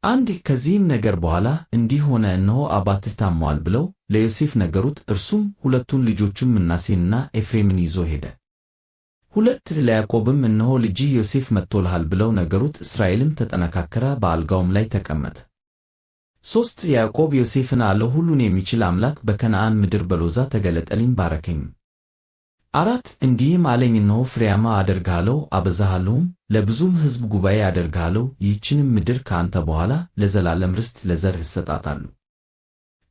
አንድ ከዚህም ነገር በኋላ እንዲህ ሆነ፣ እነሆ አባትህ ታሟል ብለው ለዮሴፍ ነገሩት። እርሱም ሁለቱን ልጆቹን ምናሴንና ኤፍሬምን ይዞ ሄደ። ሁለት ለያዕቆብም እነሆ ልጅህ ዮሴፍ መጥቶልሃል ብለው ነገሩት። እስራኤልም ተጠነካከረ፣ በአልጋውም ላይ ተቀመጠ። 3 ያዕቆብ ዮሴፍን አለው፣ ሁሉን የሚችል አምላክ በከነዓን ምድር በሎዛ ተገለጠልኝ ባረከኝም። 4 እንዲህም አለኝ፣ እነሆ ፍሬያማ አደርግሃለሁ፣ አበዛሃለሁም፣ ለብዙም ሕዝብ ጉባኤ አደርግሃለሁ። ይህችንም ምድር ከአንተ በኋላ ለዘላለም ርስት ለዘርህ እሰጣታለሁ።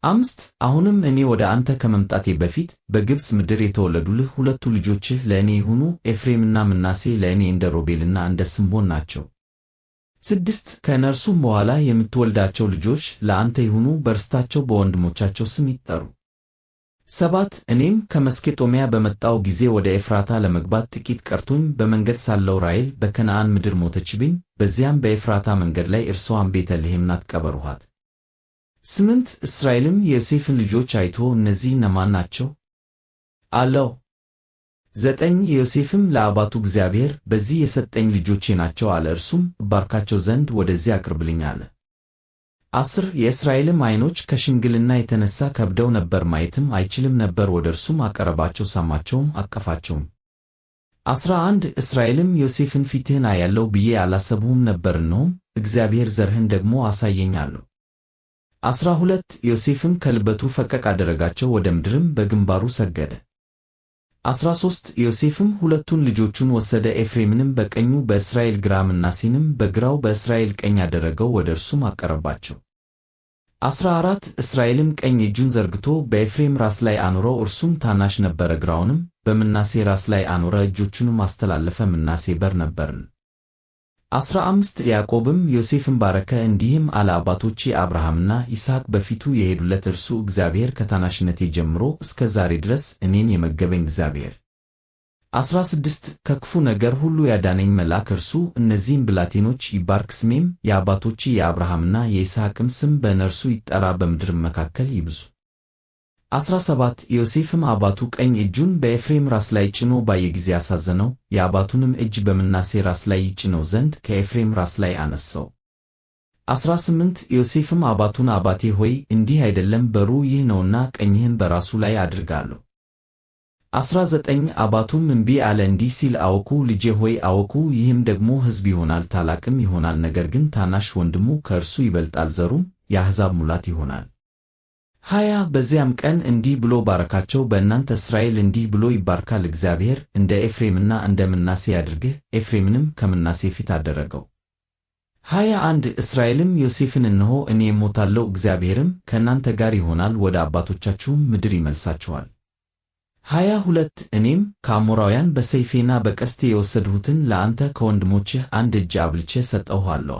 5 አሁንም እኔ ወደ አንተ ከመምጣቴ በፊት በግብፅ ምድር የተወለዱልህ ሁለቱ ልጆችህ ለእኔ ይሁኑ። ኤፍሬምና ምናሴ ለእኔ እንደ ሮቤልና እንደ ስምዖን ናቸው። 6 ከእነርሱም በኋላ የምትወልዳቸው ልጆች ለአንተ ይሁኑ፣ በርስታቸው በወንድሞቻቸው ስም ይጠሩ። 7 እኔም ከመስኬጦምያ በመጣው ጊዜ ወደ ኤፍራታ ለመግባት ጥቂት ቀርቶኝ በመንገድ ሳለሁ ራሔል በከነዓን ምድር ሞተችብኝ። በዚያም በኤፍራታ መንገድ ላይ እርሷን ቤተልሔም ናት ቀበሩሃት። 8 እስራኤልም የዮሴፍን ልጆች አይቶ እነዚህ እነማን ናቸው አለው። 9 ዮሴፍም ለአባቱ እግዚአብሔር በዚህ የሰጠኝ ልጆቼ ናቸው አለ። እርሱም እባርካቸው ዘንድ ወደዚህ አቅርብልኝ አለ። 10 የእስራኤልም ዓይኖች ከሽምግልና የተነሣ ከብደው ነበር፣ ማየትም አይችልም ነበር። ወደ እርሱም አቀረባቸው፣ ሳማቸውም፣ አቀፋቸውም። 11 እስራኤልም ዮሴፍን ፊትህን አያለሁ ብዬ አላሰብሁም ነበር፣ እነሆም እግዚአብሔር ዘርህን ደግሞ አሳየኝ አለው። 12 ዮሴፍም ከልበቱ ፈቀቅ አደረጋቸው፣ ወደ ምድርም በግንባሩ ሰገደ። 13 ዮሴፍም ሁለቱን ልጆቹን ወሰደ፣ ኤፍሬምንም በቀኙ በእስራኤል ግራ፣ ምናሴንም በግራው በእስራኤል ቀኝ አደረገው፣ ወደ እርሱም አቀረባቸው። 14 እስራኤልም ቀኝ እጁን ዘርግቶ በኤፍሬም ራስ ላይ አኖረው፣ እርሱም ታናሽ ነበረ። ግራውንም በምናሴ ራስ ላይ አኖረ፣ እጆቹንም አስተላለፈ፣ ምናሴ በር ነበርን። 15 ያዕቆብም ዮሴፍን ባረከ፣ እንዲህም አለ፣ አባቶቼ አብርሃምና ይስሐቅ በፊቱ የሄዱለት እርሱ እግዚአብሔር ከታናሽነቴ ጀምሮ እስከ ዛሬ ድረስ እኔን የመገበኝ እግዚአብሔር። 16 ከክፉ ነገር ሁሉ ያዳነኝ መልአክ እርሱ እነዚህም ብላቴኖች ይባርክ፣ ስሜም የአባቶቼ የአብርሃምና የይስሐቅም ስም በእነርሱ ይጠራ፣ በምድርም መካከል ይብዙ። 17 ዮሴፍም አባቱ ቀኝ እጁን በኤፍሬም ራስ ላይ ጭኖ ባየ ጊዜ አሳዘነው፣ የአባቱንም እጅ በምናሴ ራስ ላይ ይጭነው ዘንድ ከኤፍሬም ራስ ላይ አነሳው። 18 ዮሴፍም አባቱን አባቴ ሆይ እንዲህ አይደለም፣ በሩ ይህ ነውና ቀኝህን በራሱ ላይ አድርጋለሁ። 19 አባቱም እምቢ አለ፣ እንዲህ ሲል አወኩ፣ ልጄ ሆይ አወኩ፣ ይህም ደግሞ ሕዝብ ይሆናል፣ ታላቅም ይሆናል። ነገር ግን ታናሽ ወንድሙ ከእርሱ ይበልጣል፣ ዘሩም የአሕዛብ ሙላት ይሆናል። 20 በዚያም ቀን እንዲህ ብሎ ባረካቸው፣ በእናንተ እስራኤል እንዲህ ብሎ ይባርካል፣ እግዚአብሔር እንደ ኤፍሬምና እንደ ምናሴ ያድርግህ። ኤፍሬምንም ከምናሴ ፊት አደረገው። 21 እስራኤልም ዮሴፍን እነሆ እኔ እሞታለሁ፣ እግዚአብሔርም ከእናንተ ጋር ይሆናል፣ ወደ አባቶቻችሁም ምድር ይመልሳችኋል። 22 እኔም ከአሞራውያን በሰይፌና በቀስቴ የወሰድሁትን ለአንተ ከወንድሞችህ አንድ እጅ አብልጬ ሰጠሁህ አለዋ።